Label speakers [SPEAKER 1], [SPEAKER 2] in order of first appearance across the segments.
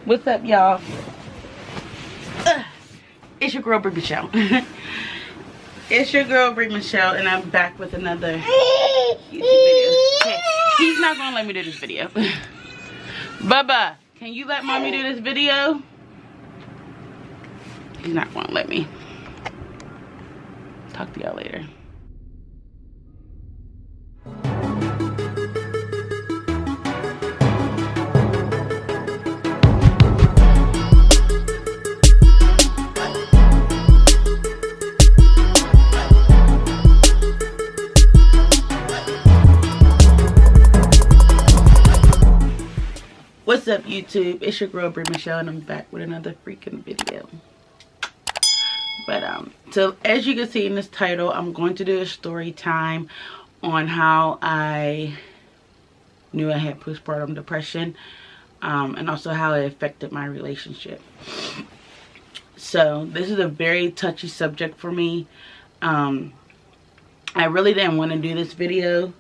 [SPEAKER 1] What's up, y'all? It's your girl, Brie Michelle. It's your girl, Brie Michelle, and I'm back with another YouTube video. Okay, he's not gonna let me do this video. Bubba, can you let mommy do this video? He's not gonna let me. Talk to y'all later. What's up, YouTube? It's your girl, Brie Michelle, and I'm back with another freaking video. But so as you can see in this title, I'm going to do a story time on how I knew I had postpartum depression, and also how it affected my relationship. So this is a very touchy subject for me. I really didn't want to do this video.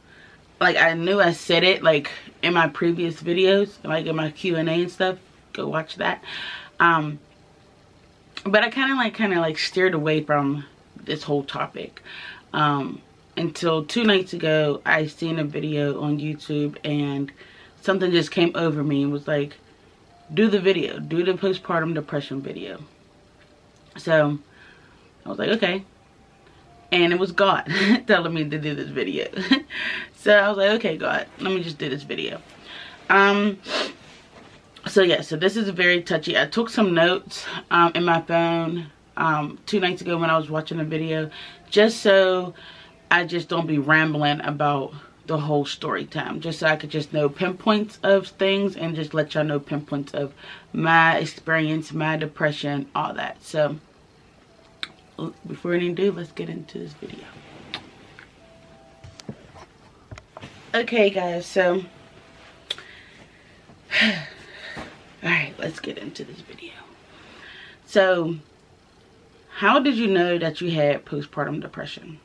[SPEAKER 1] Like, I knew I said it like in my previous videos, like in my Q&A and stuff. Go watch that. But I kind of like steered away from this whole topic until 2 nights ago. I seen a video on YouTube and something just came over me and was like, do the video, do the postpartum depression video. So I was like, okay. And it was God telling me to do this video. So I was like, okay, God, let me just do this video. So yeah, so this is very touchy. I took some notes in my phone 2 nights ago when I was watching a video, just so I just don't be rambling about the whole story time, just so I could just know pinpoints of things and just let y'all know pinpoints of my experience, my depression, all that. So before any ado, let's get into this video. Okay, guys, so alright, let's get into this video. So, how did you know that you had postpartum depression?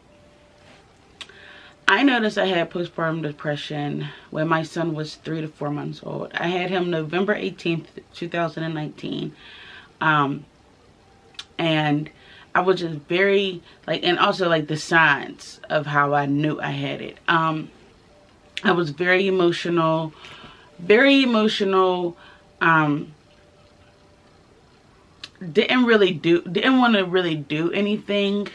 [SPEAKER 1] I noticed I had postpartum depression when my son was 3 to 4 months old. I had him November 18th, 2019. And I was just very, like, and also like the signs of how I knew I had it. I was very emotional, didn't want to really do anything,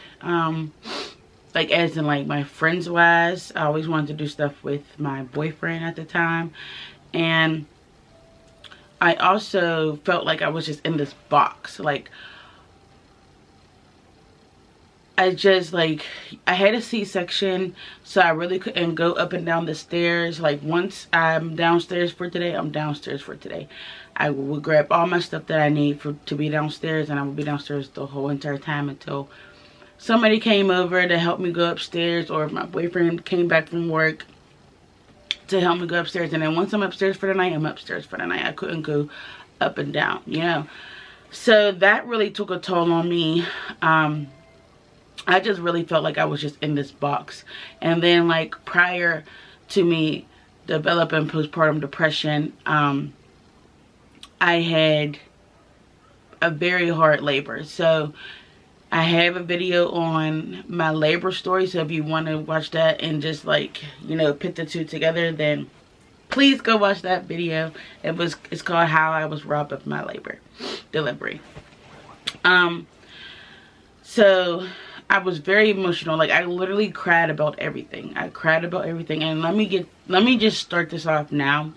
[SPEAKER 1] like as in like my friends wise. I always wanted to do stuff with my boyfriend at the time, and I also felt like I was just in this box. Like, I had a C-section, so I really couldn't go up and down the stairs. Like, once I'm downstairs for today, I'm downstairs for today. I would grab all my stuff that I need to be downstairs, and I would be downstairs the whole entire time until somebody came over to help me go upstairs, or if my boyfriend came back from work to help me go upstairs. And then once I'm upstairs for the night, I'm upstairs for the night. I couldn't go up and down, you know. So that really took a toll on me. I just really felt like I was just in this box. And then, like, prior to me developing postpartum depression, I had a very hard labor. So I have a video on my labor story, so if you want to watch that and just, like, you know, put the two together, then please go watch that video. It's called How I Was Robbed of My Labor Delivery. So I was very emotional. Like, I literally cried about everything. I cried about everything. And let me just start this off now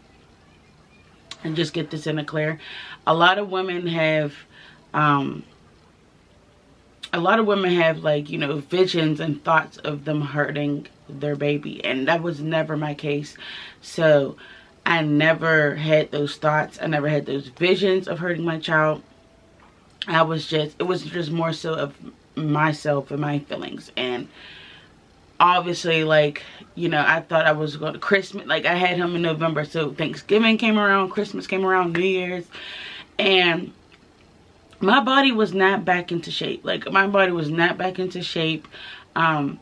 [SPEAKER 1] and just get this in the clear. A lot of women have like, you know, visions and thoughts of them hurting their baby, and that was never my case. So I never had those thoughts. I never had those visions of hurting my child. It was just more so of myself and my feelings. And obviously, like, you know, I thought I was going to Christmas. Like, I had him in November, so Thanksgiving came around, Christmas came around, New Year's, and my body was not back into shape. Like, my body was not back into shape. I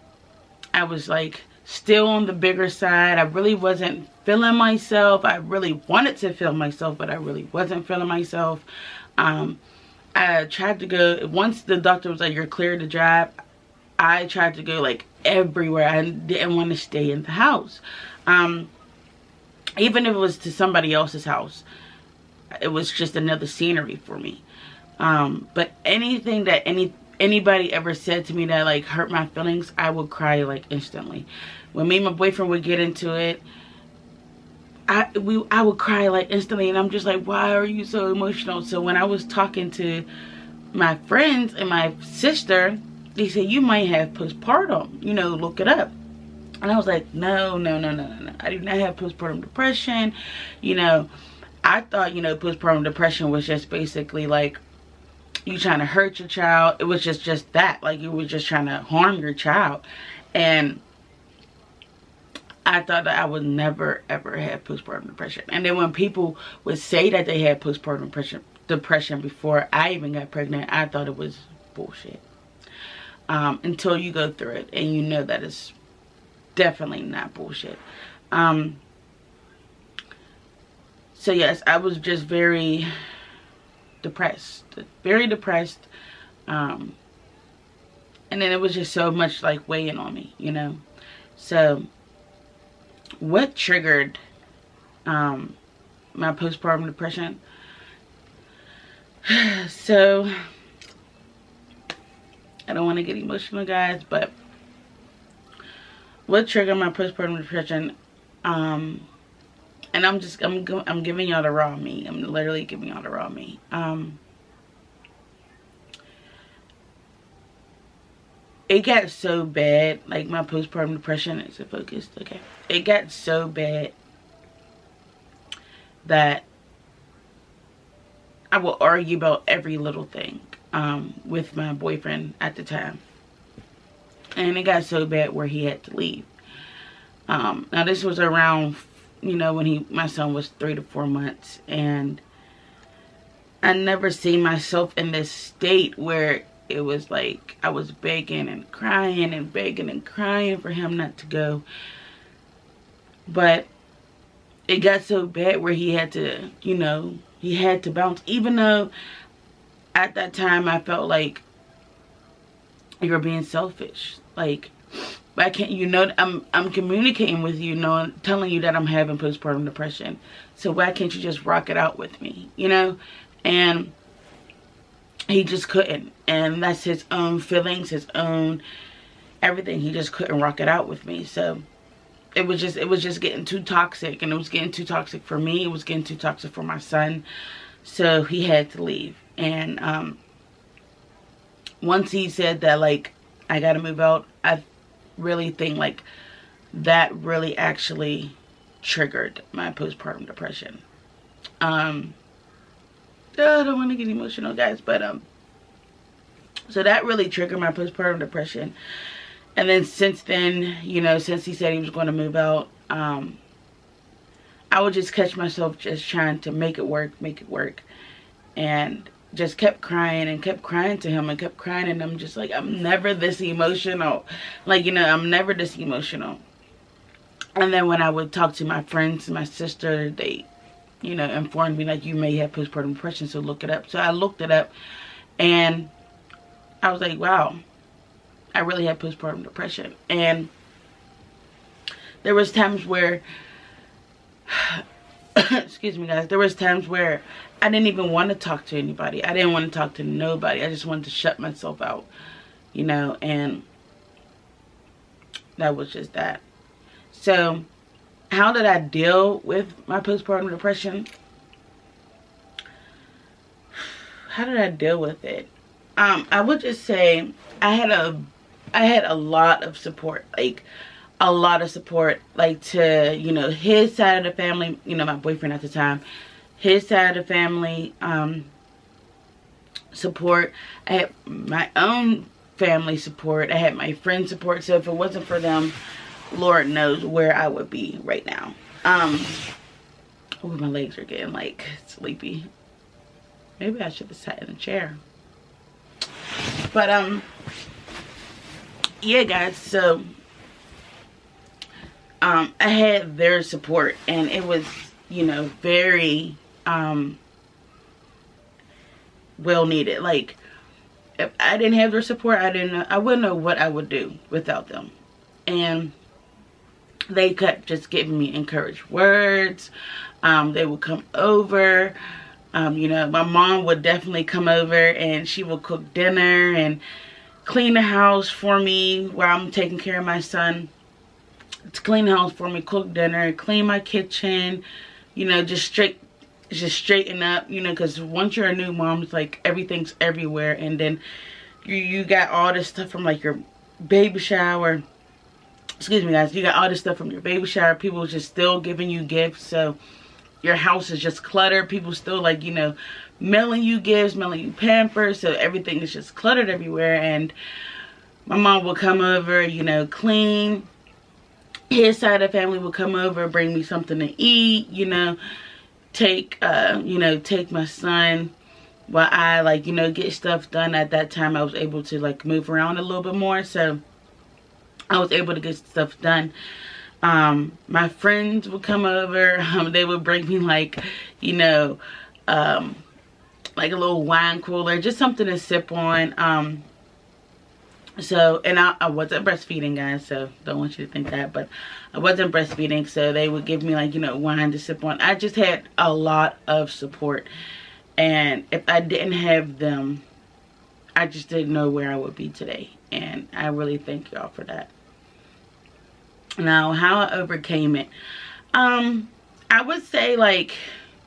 [SPEAKER 1] was, like, still on the bigger side. I really wasn't feeling myself. I really wanted to feel myself, but I really wasn't feeling myself. I tried to go, once the doctor was like, you're clear to drive, I tried to go like everywhere. I didn't want to stay in the house. Even if it was to somebody else's house, it was just another scenery for me. But anything that anybody ever said to me that like hurt my feelings, I would cry like instantly. When me and my boyfriend would get into it, I would cry like instantly, and I'm just like, why are you so emotional? So when I was talking to my friends and my sister, they said, you might have postpartum, you know, look it up. And I was like, no, I do not have postpartum depression. You know, I thought, you know, postpartum depression was just basically like you trying to hurt your child. It was just that, like you were just trying to harm your child. And I thought that I would never ever have postpartum depression. And then when people would say that they had postpartum depression before I even got pregnant, I thought it was bullshit. Until you go through it and you know that it's definitely not bullshit. So yes, I was just very depressed. Very depressed. And then it was just so much like weighing on me, you know. So what triggered my postpartum depression? So I don't want to get emotional, guys, but what triggered my postpartum depression? And I'm giving y'all the raw me. I'm literally giving y'all the raw me. It got so bad, like my postpartum depression, is it focused? Okay. It got so bad that I would argue about every little thing with my boyfriend at the time. And it got so bad where he had to leave. Now this was around, you know, when my son was 3 to 4 months, and I never seen myself in this state where it was like I was begging and crying and begging and crying for him not to go. But it got so bad where he had to, you know, he had to bounce. Even though at that time I felt like you're being selfish. Like, I can't, you know, I'm communicating with you, knowing, telling you that I'm having postpartum depression. So why can't you just rock it out with me, you know? And he just couldn't. And that's his own feelings, his own everything. He just couldn't rock it out with me. So it was just getting too toxic, and it was getting too toxic for me. It was getting too toxic for my son. So he had to leave. And once he said that, like, I gotta move out, I really think like that really actually triggered my postpartum depression. I don't want to get emotional, guys, but so that really triggered my postpartum depression. And then since then, you know, since he said he was going to move out, I would just catch myself just trying to make it work, and just kept crying and kept crying to him and kept crying. And I'm just like, I'm never this emotional. Like, you know, I'm never this emotional. And then when I would talk to my friends, my sister, they, you know, informed me, like, you may have postpartum depression, so look it up. So I looked it up, and I was like, wow, I really had postpartum depression. And there was times where, excuse me, guys, there was times where I didn't even want to talk to anybody. I didn't want to talk to nobody. I just wanted to shut myself out, you know, and that was just that. So how did I deal with my postpartum depression? How did I deal with it? I would just say I had a lot of support, like a lot of support, like to, you know, his side of the family, you know, my boyfriend at the time, his side of the family, support. I had my own family support. I had my friend support. So if it wasn't for them, Lord knows where I would be right now. Oh, my legs are getting like sleepy. Maybe I should have sat in a chair. But yeah, guys, so I had their support, and it was, you know, very well needed. Like, if I didn't have their support, I wouldn't know what I would do without them. And they kept just giving me encouraged words. They would come over. You know, my mom would definitely come over, and she would cook dinner and clean the house for me while I'm taking care of my son. To clean the house for me, cook dinner, clean my kitchen, you know, just straighten up, you know, because once you're a new mom, it's like everything's everywhere. And then you got all this stuff from like your baby shower. Excuse me, guys. You got all this stuff from your baby shower. People just still giving you gifts. So your house is just cluttered. People still, like, you know, mailing you gifts, mailing you Pampers. So everything is just cluttered everywhere. And my mom will come over, you know, clean. His side of the family will come over, bring me something to eat, you know, take my son while I, like, you know, get stuff done. At that time, I was able to, like, move around a little bit more. So I was able to get stuff done. My friends would come over. They would bring me, like, you know, like a little wine cooler, just something to sip on. So, and I wasn't breastfeeding, guys, so don't want you to think that, but I wasn't breastfeeding, so they would give me, like, you know, wine to sip on. I just had a lot of support, and if I didn't have them, I just didn't know where I would be today, and I really thank y'all for that. Now, how I overcame it. I would say, like,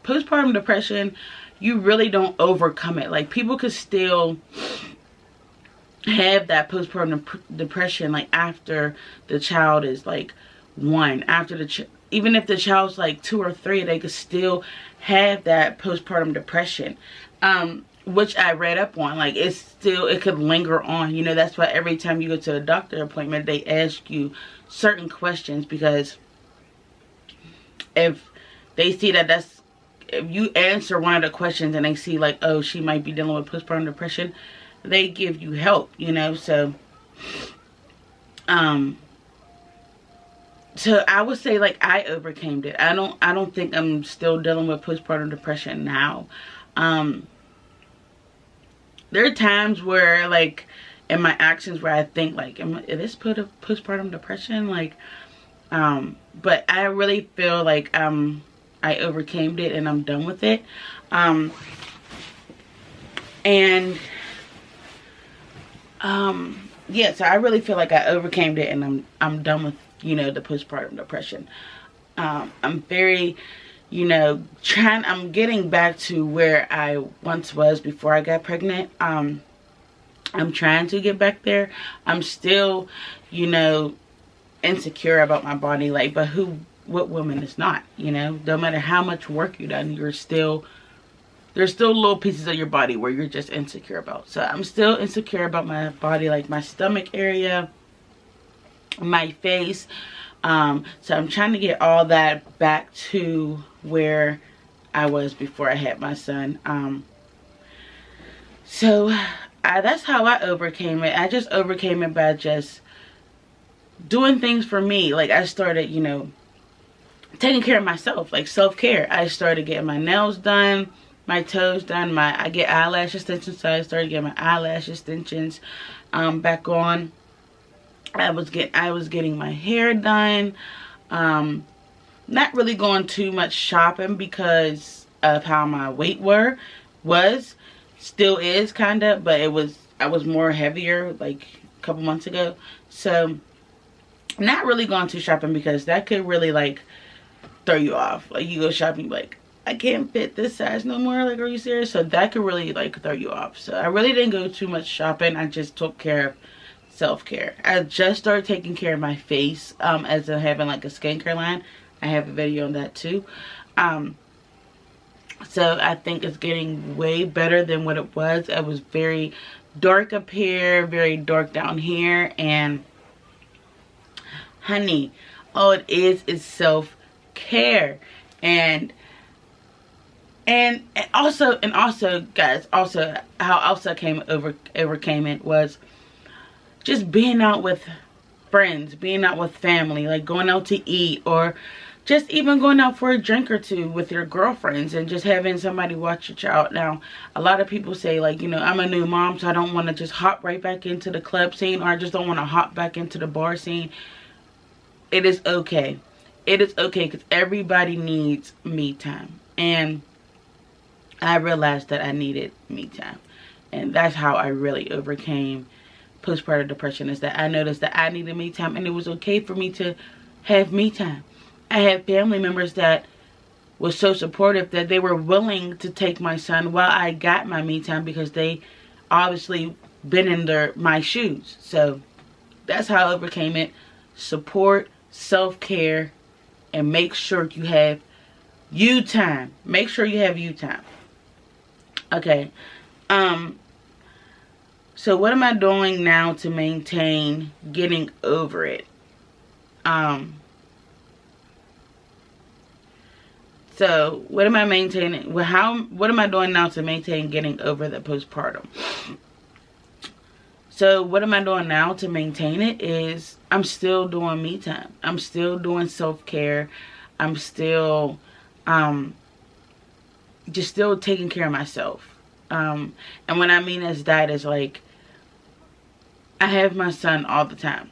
[SPEAKER 1] postpartum depression, you really don't overcome it. Like, people could still have that postpartum depression, like, after the child is, like, 1. After even if the child's, like, 2 or 3, they could still have that postpartum depression. Which I read up on. Like, it could linger on. You know, that's why every time you go to a doctor appointment, they ask you certain questions, because if they see that if you answer one of the questions and they see, like, oh, she might be dealing with postpartum depression, they give you help, you know. So so I would say, like, I overcame it. I don't think I'm still dealing with postpartum depression now. There are times where, like, in my actions where I think, like, is this postpartum depression? Like, but I really feel like I overcame it and I'm done with it. Yeah, so I really feel like I overcame it and I'm done with, you know, the postpartum depression. I'm very, you know, I'm getting back to where I once was before I got pregnant. I'm trying to get back there. I'm still, you know, insecure about my body, like, but what woman is not, you know? No matter how much work you've done, there's still little pieces of your body where you're just insecure about. So I'm still insecure about my body, like my stomach area, my face. So I'm trying to get all that back to where I was before I had my son. So that's how I overcame it. I just overcame it by just doing things for me. Like, I started, you know, taking care of myself, like self-care. I started getting my nails done, my toes done. I get eyelash extensions, so I started getting my eyelash extensions back on. I was getting my hair done. Not really going too much shopping because of how my weight still is kind of, but I was more heavier like a couple months ago. So not really going to shopping because that could really, like, throw you off. Like, you go shopping, like, I can't fit this size no more. Like, are you serious? So that could really, like, throw you off. So I really didn't go too much shopping. I just took care of self-care. I just started taking care of my face as of having, like, a skincare line. I have a video on that too. So I think it's getting way better than what it was. It was very dark up here, very dark down here, and honey, all it is self-care. And also guys, also how else I overcame it was just being out with friends, being out with family, like going out to eat, or just even going out for a drink or two with your girlfriends and just having somebody watch your child. Now, a lot of people say, like, you know, I'm a new mom, so I don't want to just hop right back into the club scene, or I just don't want to hop back into the bar scene. It is okay. It is okay, because everybody needs me time. And I realized that I needed me time. And that's how I really overcame postpartum depression, is that I noticed that I needed me time, and it was okay for me to have me time. I had family members that were so supportive that they were willing to take my son while I got my me time, because they obviously been in my shoes. So that's how I overcame it. Support, self-care, and make sure you have you time. Make sure you have you time. Okay. So what am I doing now to maintain getting over it? So what am I maintaining? What am I doing now to maintain getting over the postpartum? So what am I doing now to maintain it is I'm still doing me time. I'm still doing self-care. I'm still just still taking care of myself. And what I mean is that is like, I have my son all the time.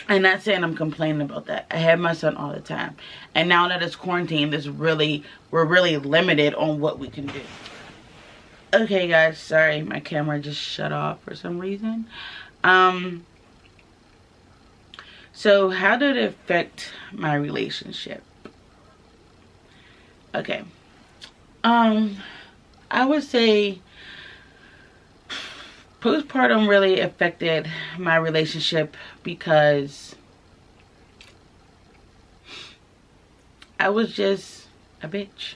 [SPEAKER 1] I'm not saying I'm complaining about that. I have my son all the time. And now that it's quarantine, we're really limited on what we can do. Okay, guys, sorry, my camera just shut off for some reason. So how did it affect my relationship? Okay. I would say postpartum really affected my relationship because I was just a bitch.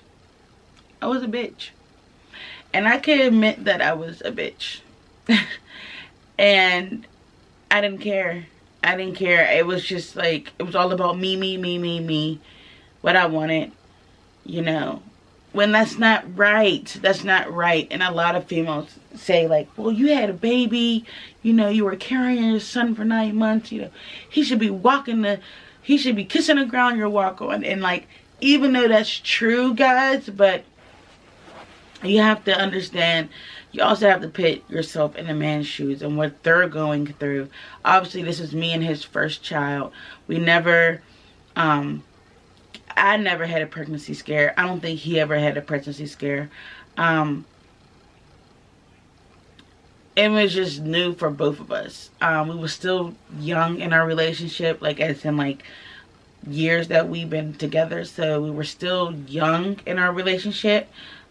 [SPEAKER 1] I was a bitch. And I can admit that I was a bitch. And I didn't care. I didn't care. It was just like, it was all about me. What I wanted, you know. When that's not right. That's not right. And a lot of females say like, well, you had a baby. You know, you were carrying your son for 9 months. You know, he should be kissing the ground you're walking on. And like, even though that's true, guys, but you have to understand, you also have to put yourself in a man's shoes and what they're going through. Obviously, this is me and his first child. I never had a pregnancy scare. I don't think he ever had a pregnancy scare. It was just new for both of us. We were still young in our relationship, like as in like years that we've been together. So we were still young in our relationship.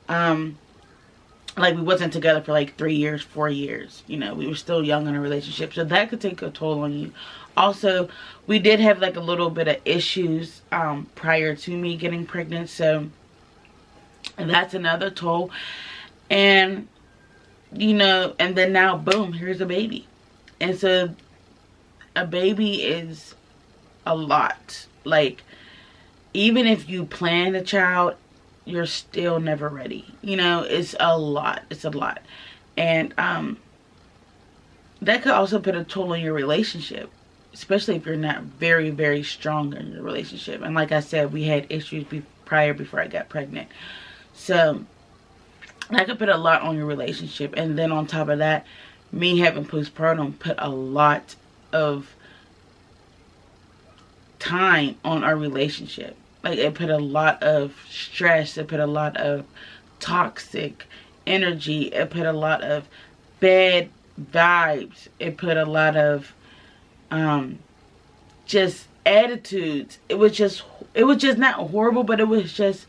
[SPEAKER 1] Like we wasn't together for like 3 years, 4 years. You know, we were still young in a relationship. So that could take a toll on you. Also, we did have like a little bit of issues prior to me getting pregnant. So that's another toll. And, you know, and then now, boom, here's a baby. And so a baby is a lot. Like, even if you plan a child, you're still never ready. You know, it's a lot. It's a lot. And that could also put a toll on your relationship, especially if you're not very, very strong in your relationship. And like I said, we had issues before I got pregnant. So that could put a lot on your relationship. And then on top of that, me having postpartum put a lot of time on our relationship. Like, it put a lot of stress. It put a lot of toxic energy. It put a lot of bad vibes. It put a lot of just attitudes. It was just not horrible, but it was just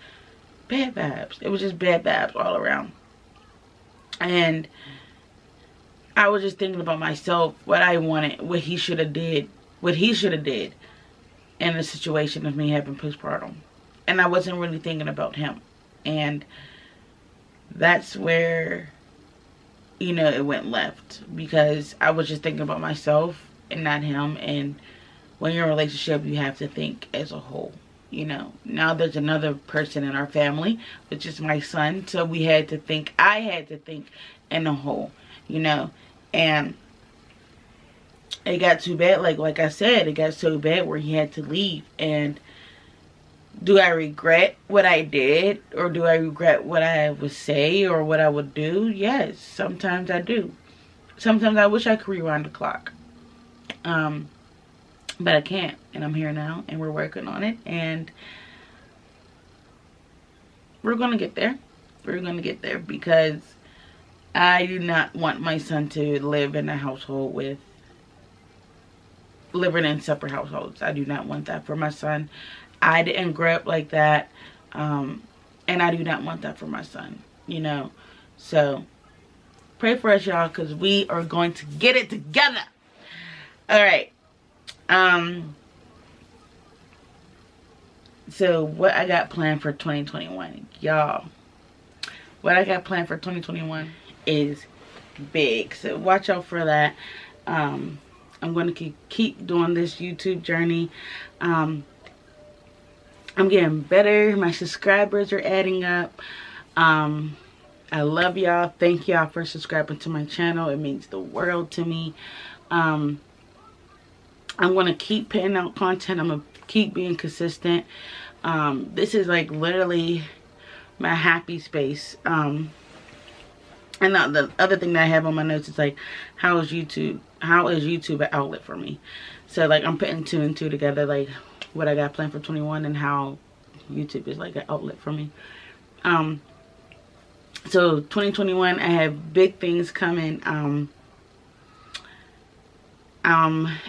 [SPEAKER 1] bad vibes. It was just bad vibes all around. And I was just thinking about myself, what I wanted, what he should have did in the situation of me having postpartum. And I wasn't really thinking about him. And that's where, you know, it went left. Because I was just thinking about myself and not him. And when you're in a relationship, you have to think as a whole. You know, now there's another person in our family, which is my son. So I had to think in a whole, you know. And it got too bad. Like I said, it got so bad where he had to leave. And do I regret what I did? Or do I regret what I would say or what I would do? Yes, sometimes I do. Sometimes I wish I could rewind the clock. But I can't. And I'm here now. And we're working on it. And we're going to get there. We're going to get there. Because I do not want my son to live in a household with... living in separate households. I do not want that for my son. I didn't grow up like that. And I do not want that for my son. You know. So... pray for us, y'all, because we are going to get it together. Alright. So, what I got planned for 2021. Y'all. What I got planned for 2021 is big. So, watch out for that. I'm going to keep doing this YouTube journey. I'm getting better. My subscribers are adding up. I love y'all. Thank y'all for subscribing to my channel. It means the world to me. I'm going to keep putting out content. I'm going to keep being consistent. This is like literally my happy space. And the other thing that I have on my notes is like, how is YouTube an outlet for me? So like I'm putting 2 and 2 together, like what I got planned for 21 and how YouTube is like an outlet for me. So 2021, I have big things coming.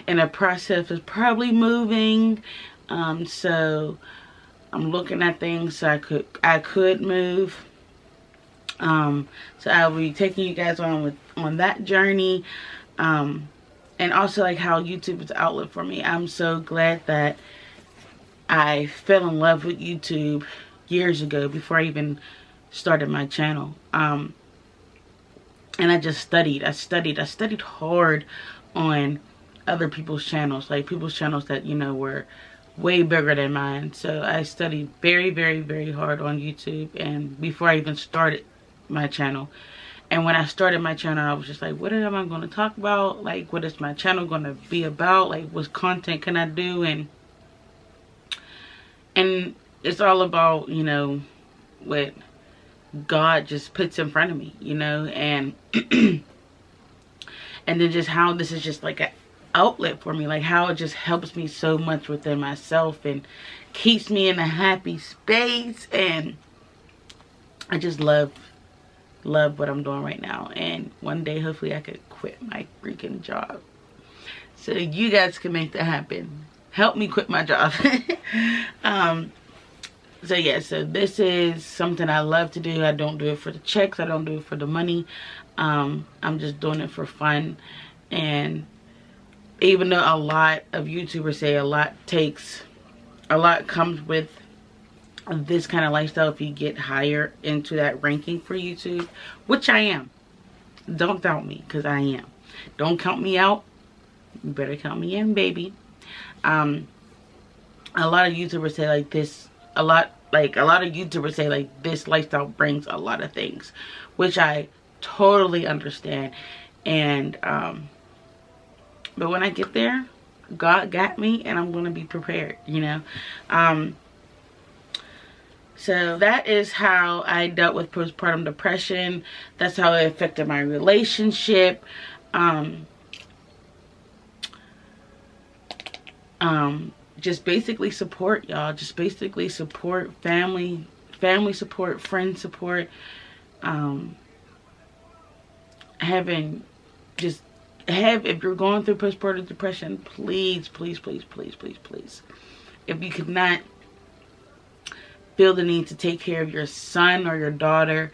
[SPEAKER 1] In a process of probably moving. So I'm looking at things so I could move. So I'll be taking you guys on that journey. And also like how YouTube is an outlet for me. I'm so glad that I fell in love with YouTube years ago before I even started my channel. And I just studied. I studied hard on other people's channels, like people's channels that, you know, were way bigger than mine. So I studied very, very, very hard on YouTube, and before I even started my channel. And when I started my channel, I was just like, what am I going to talk about? Like, what is my channel going to be about? Like, what content can I do? And it's all about, you know, what God just puts in front of me, you know, and and then just how this is just like an outlet for me, like how it just helps me so much within myself and keeps me in a happy space. And I just love what I'm doing right now. And one day hopefully I could quit my freaking job so you guys can make that happen. Help me quit my job. So yeah, so this is something I love to do. I don't do it for the checks. I don't do it for the money. I'm just doing it for fun. And even though a lot of YouTubers say a lot comes with this kind of lifestyle if you get higher into that ranking for YouTube, which I am. Don't doubt me, because I am. Don't count me out. You better count me in, baby. A lot of YouTubers say like this. A lot of YouTubers say like this lifestyle brings a lot of things, which I totally understand. And but when I get there, God got me, and I'm gonna be prepared, you know. So that is how I dealt with postpartum depression. That's how it affected my relationship. Just basically support, y'all. Just basically support family support, friend support. If you're going through postpartum depression, please, please, please, please, please, please. If you could not feel the need to take care of your son or your daughter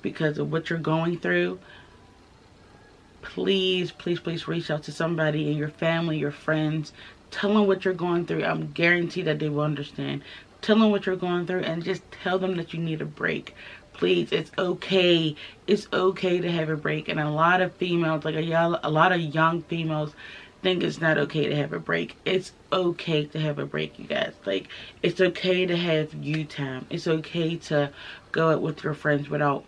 [SPEAKER 1] because of what you're going through, please, please, please reach out to somebody in your family, your friends. Tell them what you're going through. I'm guaranteed that they will understand. Tell them what you're going through and just tell them that you need a break. Please, it's okay. It's okay to have a break. And a lot of females, like a lot of young females, think it's not okay to have a break. It's okay to have a break, you guys. Like, it's okay to have you time. It's okay to go out with your friends without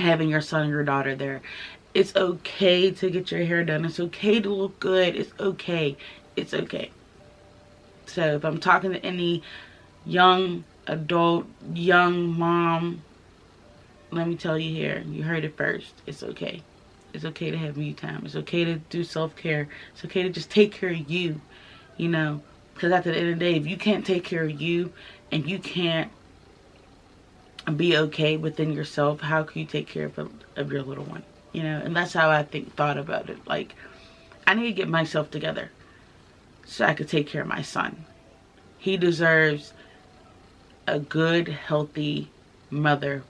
[SPEAKER 1] having your son or your daughter there. It's okay to get your hair done. It's okay to look good. It's okay. It's okay. So if I'm talking to any young adult, young mom, let me tell you here, you heard it first. It's okay. It's okay to have me time. It's okay to do self-care. It's okay to just take care of you, you know. Because at the end of the day, if you can't take care of you and you can't be okay within yourself, how can you take care of your little one? You know, and that's how I thought about it. Like, I need to get myself together so I could take care of my son. He deserves a good, healthy mother,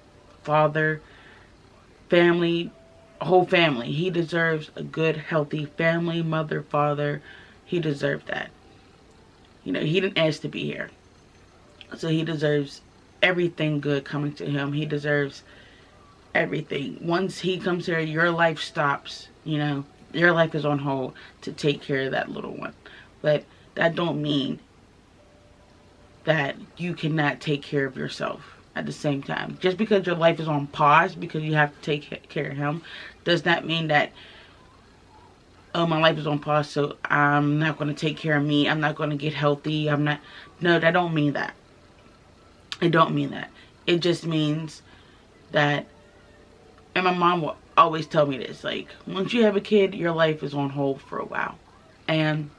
[SPEAKER 1] father, family, whole family. He deserves a good, healthy family, mother, father. He deserves that. You know, he didn't ask to be here. So he deserves everything good coming to him. He deserves everything. Once he comes here, your life stops. You know, your life is on hold to take care of that little one. But that don't mean that you cannot take care of yourself at the same time. Just because your life is on pause because you have to take care of him, does not mean that, oh, my life is on pause, so I'm not going to take care of me. I'm not going to get healthy. No, that don't mean that. It don't mean that. It just means that, and my mom will always tell me this, like, once you have a kid, your life is on hold for a while. And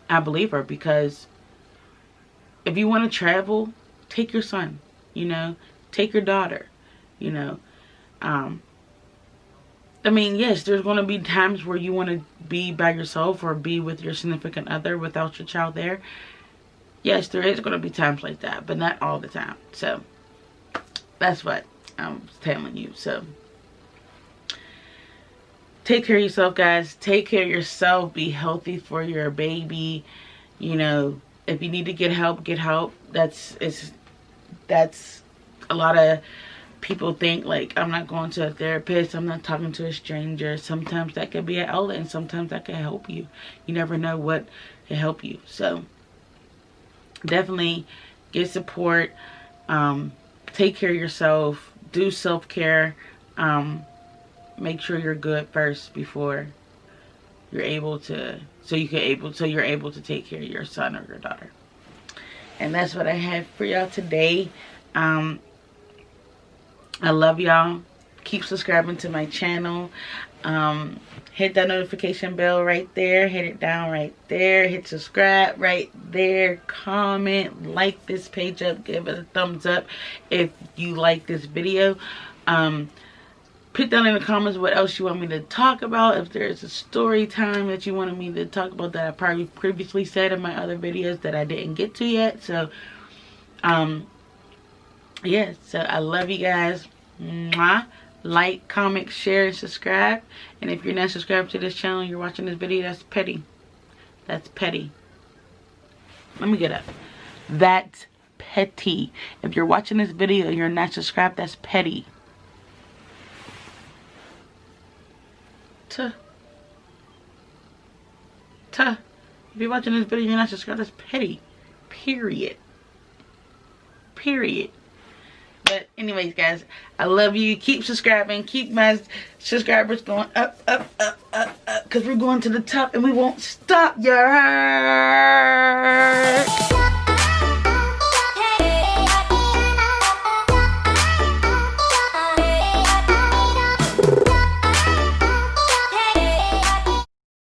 [SPEAKER 1] I believe her, because if you want to travel, take your son, you know, take your daughter, you know. I mean, yes, there's going to be times where you want to be by yourself or be with your significant other without your child there. Yes, there is going to be times like that, but not all the time. So, that's what I'm telling you. So, take care of yourself, guys. Take care of yourself. Be healthy for your baby. You know, if you need to get help, get help. That's a lot of people think, like, I'm not going to a therapist, I'm not talking to a stranger. Sometimes that can be an outlet, and sometimes that can help you. You never know what can help you. So definitely get support. Take care of yourself. Do self-care. Make sure you're good first before you're able to, so you're able to take care of your son or your daughter. And that's what I have for y'all today. I love y'all. Keep subscribing to my channel. Hit that notification bell right there. Hit it down right there. Hit subscribe right there. Comment. Like this page up. Give it a thumbs up if you like this video. Put down in the comments what else you want me to talk about. If there's a story time that you wanted me to talk about that I probably previously said in my other videos that I didn't get to yet. So, yeah, so I love you guys. Mwah. Like, comment, share, and subscribe. And if you're not subscribed to this channel and you're watching this video, that's petty. That's petty. Let me get up. That's petty. If you're watching this video and you're not subscribed, that's petty. If you're watching this video and you're not subscribed, that's petty. Period. Period. But anyways, guys, I love you. Keep subscribing. Keep my subscribers going up, up, up, up, up. Because we're going to the top and we won't stop, y'all.